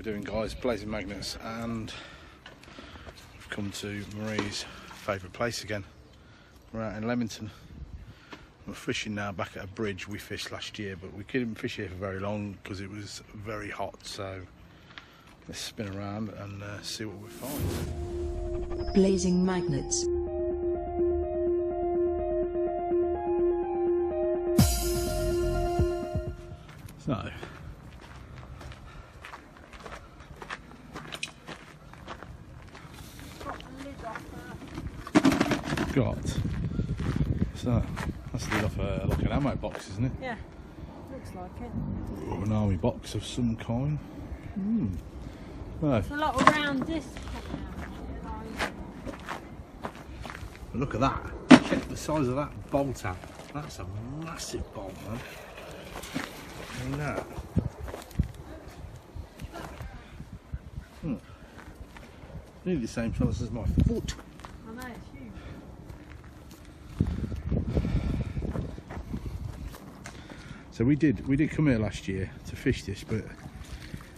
doing, guys? Blazing Magnets, and we've come to Marie's favourite place again. We're out in Leamington. We're fishing now back at a bridge we fished last year, but we couldn't fish here for very long because it was very hot. So let's spin around and see what we find. Blazing Magnets. So got that's the lid off like an ammo box, isn't it? Yeah, looks like it. Or an army box of some kind. No. It's a lot around this. But look at that. Check the size of that bolt out. That's a massive bolt, man. Look at that. Nearly the same size as my foot. I know, it's huge. So we did come here last year to fish this, but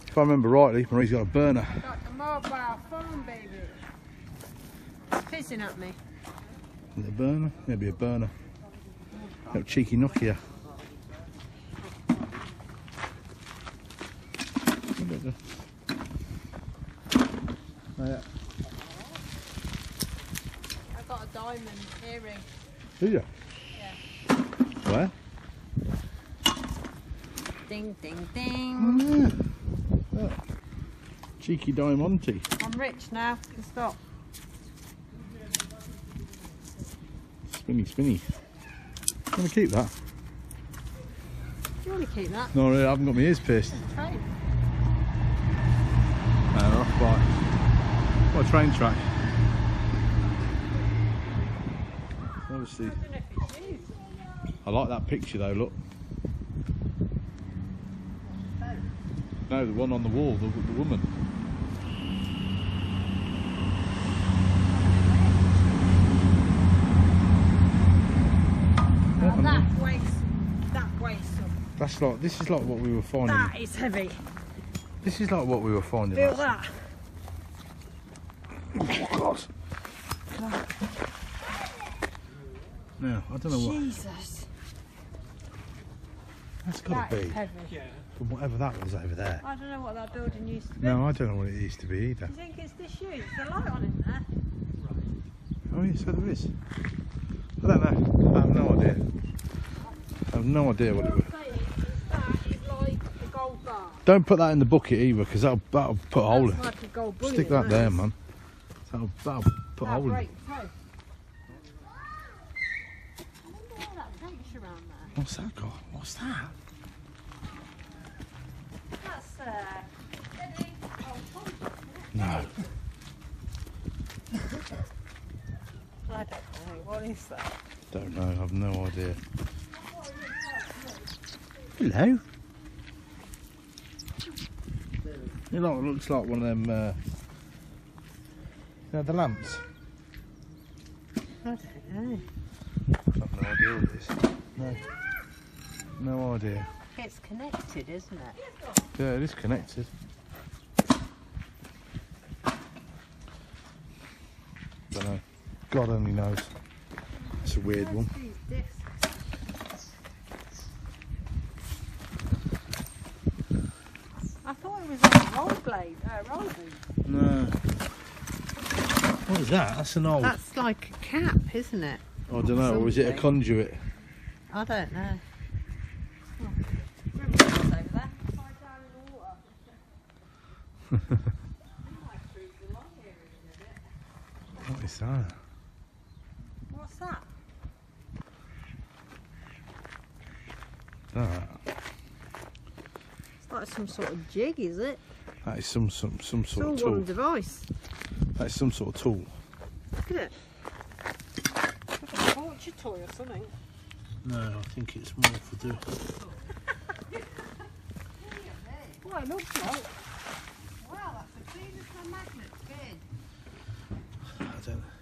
if I remember rightly, Marie's got a burner. Got the mobile phone, baby. It's pissing at me. Is it a burner? Maybe a burner. That cheeky Nokia. Oh, yeah. I got a diamond earring. Do you? Yeah. Where? Ding, ding, ding. Oh, yeah. Oh. Cheeky Diamante. I'm rich now. Can stop. Spinny, spinny. You want to keep that? Do you want to keep that? No, really, I haven't got my ears pierced. Okay. No, we're off by a train track. Obviously, I like that picture though, look. No, the one on the wall, the woman. That weighs some. That's like, this is like what we were finding. That is heavy. This is like what we were finding. Feel that? Oh God. Now, I don't know what. Jesus. That's got to be. Heavy. From whatever that was over there. I don't know what that building used to be. No, I don't know what it used to be either. Do you think it's disused? There's a light on in there. Oh yeah, so there is. I don't know. I have no idea. I have no idea what it was. That is like a gold bar. Don't put that in the bucket either, because that'll put a hole in it. Like a gold bullion. Stick that there, man. That'll put a hole in it. I wonder why that breaks around there. What's that got? What's that? That's No. I don't know. What is that? Don't know. I have no idea. Hello. It looks like one of them. You know, the lamps. I don't know. I've no idea what it is. No. No idea. It's connected, isn't it? Yeah, it is connected. Don't know. God only knows. It's a weird one. I thought it was like a roll blade. Roll blade. No. What is that? That's an old. That's like a cap, isn't it? I don't know. Or is it a conduit? I don't know. Oh. Over there. What is that? What's that? That? It's like some sort of jig, is it? That is some sort It's of all tool. one device. That is some sort of tool. Look at it. It's like a torture toy or something. No, I think it's more for do. What it looks like. Wow, that's the cleanest my magnet's been. I don't know.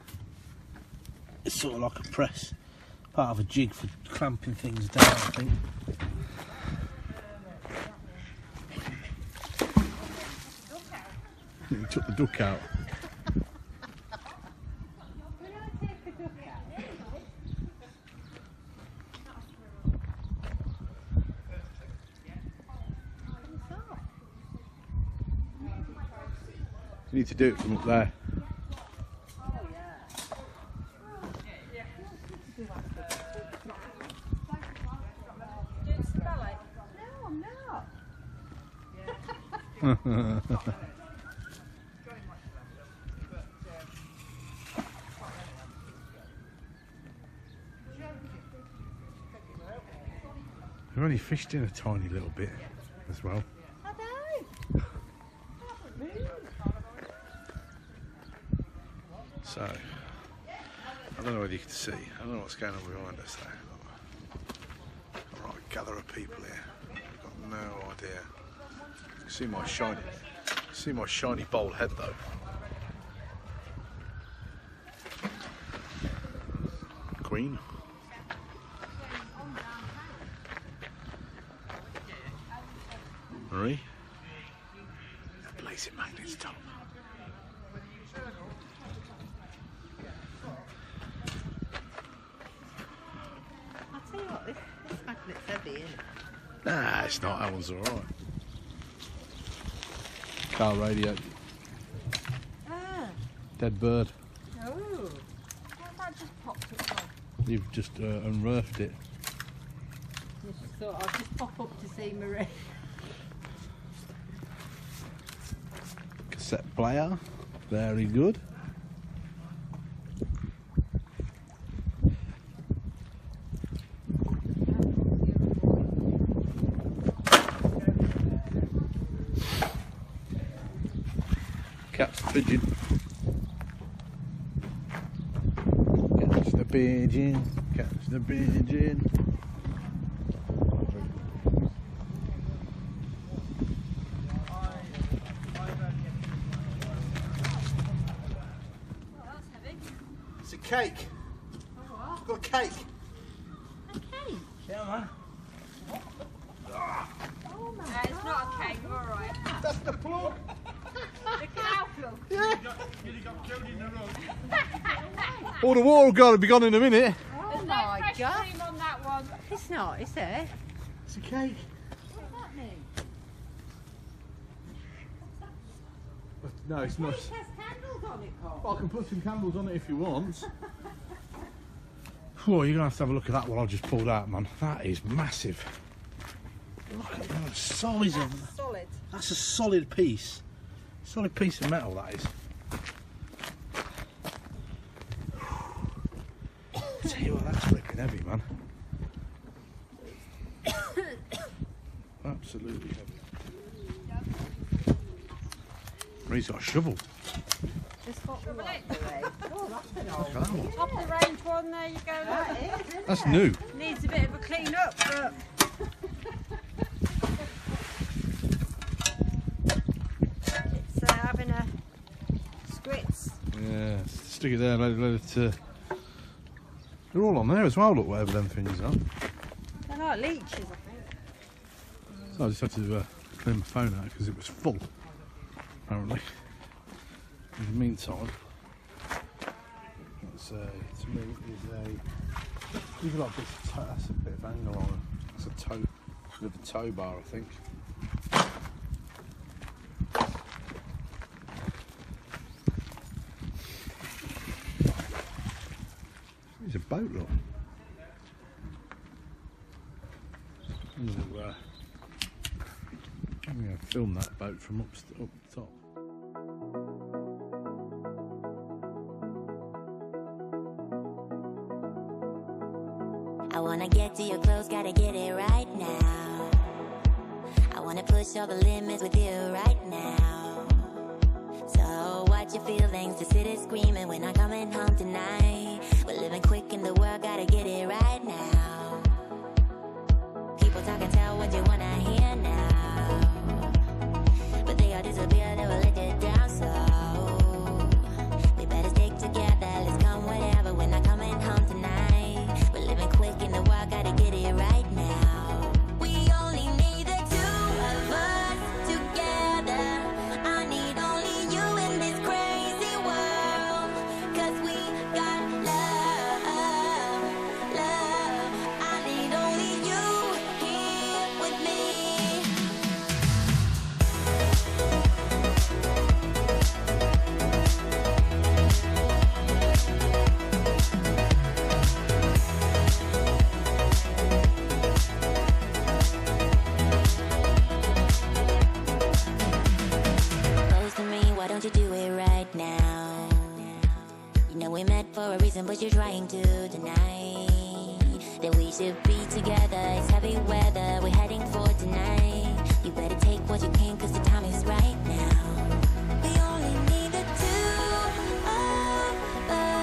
It's sort of like a press, part of a jig for clamping things down, I think. took the duck out. You need to do it from up there. We've only fished in a tiny little bit as well. So, I don't know whether you can see. I don't know what's going on behind us there. Got a right gather of people here. I've got no idea. You can see my shiny bold head though. Green. Marie. The place in Magnum's top. I'll tell you what, this magnet's heavy, isn't it? Nah, it's not. That one's alright. Car radio. Ah. Dead bird. Oh. Well, that just popped up. You've just unearthed it. I just thought I'd just pop up to see Marie. Cassette player. Very good. Catch the pigeon. Catch the pigeon. Catch the pigeon. It's a cake. I've got a cake. A cake? Yeah, man. Oh my God. It's not a cake, alright. That's the plug. The cow plug. All the water got to be gone in a minute. Oh There's no my fresh God. cream on that one. It's not, is it? It's a cake. What's that mean? No, it's not. It has candles on it, Paul. Well, I can put some candles on it if you want. Oh, you're going to have a look at that one I just pulled out, man. That is massive. Look at the size of that. Solid. That's a solid piece. Solid piece of metal, that is. I tell you what, that's flipping heavy, man. Absolutely heavy. He's got a shovel. Just got the right away. Oh, that's an Look old. at that one. Top of the range one, there you go. That is, isn't That's it? new. Needs a bit of a clean up, but it's having a squits. Yeah, stick it there, let it. They're all on there as well, look, whatever them things are. They're like leeches, I think. So I just had to clean my phone out because it was full, apparently. In the meantime, that's to me is a. You've got a bit of toe, that's a bit of angle on it. That's a toe with a tow bar, I think. It's a boat, look. I'm going to film that boat from up top. I wanna get to your clothes, gotta get it right now. I wanna push all the limits with you right now. So watch your feelings, the city's screaming, we're not coming home tonight. We're living quick in the world, gotta get it right now. People talk and tell what you wanna hear now, but they all disappear, they will let you down. So we better stick together, let's come whatever, we're not coming home tonight. We're living quick in the world, gotta get it right now. We only need the two of us together. I need only you and a reason, but you're trying to deny that we should be together. It's heavy weather, we're heading for tonight. You better take what you can, cause the time is right now. We only need the two of us.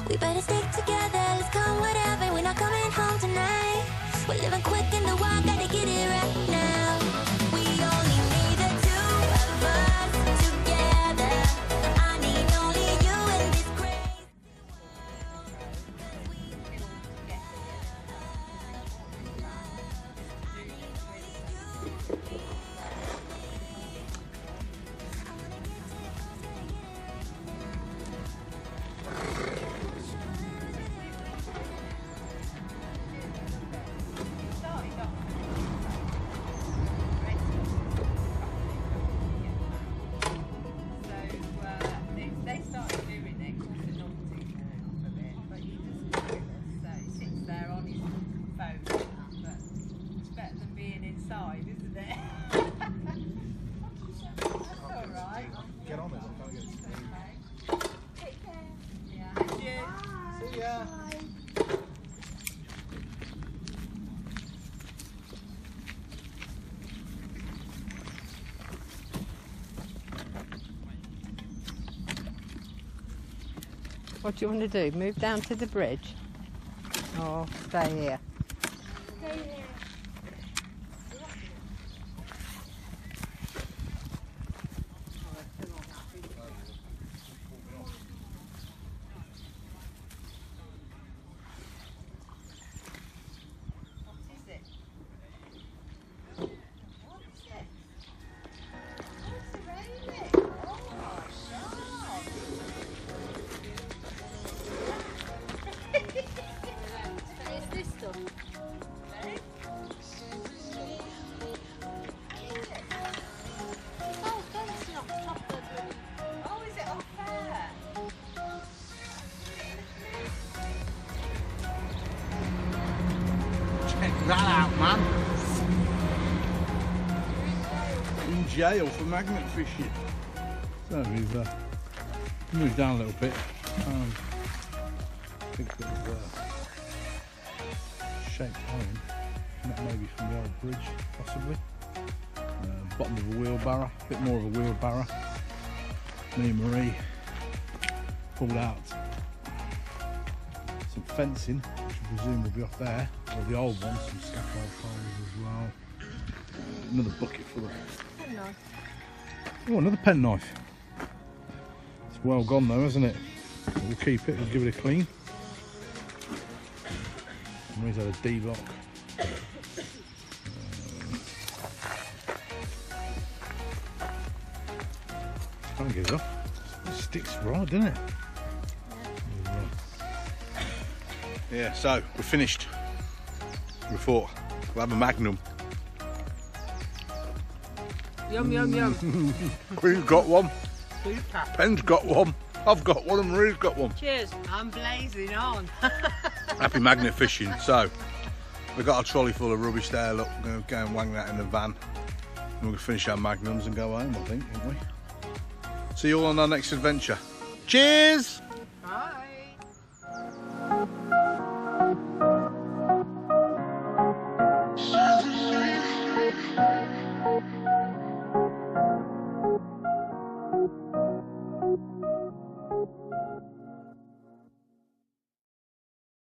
We better stick together, let's come whatever. We're not coming home tonight. We're living quick in the wild, gotta get it right now. We only need the two of us together. I need only you in this crazy What do you want to do? Move down to the bridge? Or stay here? Stay here. That out, man. In jail for magnet fishing. So we've moved down a little bit. I think it was shaped iron, not maybe from the old bridge, possibly. Bottom of a wheelbarrow, a bit more of a wheelbarrow. Me and Marie pulled out some fencing, which I presume will be off there, or the old one, some scaffold poles as well. Another bucket full of Penknife. Oh, another penknife. It's well gone though, isn't it? We'll keep it, we'll give it a clean. Marie's had a D-lock. Can't get it off. It sticks right, doesn't it? Yeah, so we're finished. We thought we'll have a Magnum. Yum, yum, yum. Queen's got one. Super. Pen's got one. I've got one and Marie's got one. Cheers. I'm blazing on. Happy magnet fishing. So we've got a trolley full of rubbish there. Look, we're going to go and wang that in the van. And we're going to finish our Magnums and go home, I think, aren't we? See you all on our next adventure. Cheers! Bye.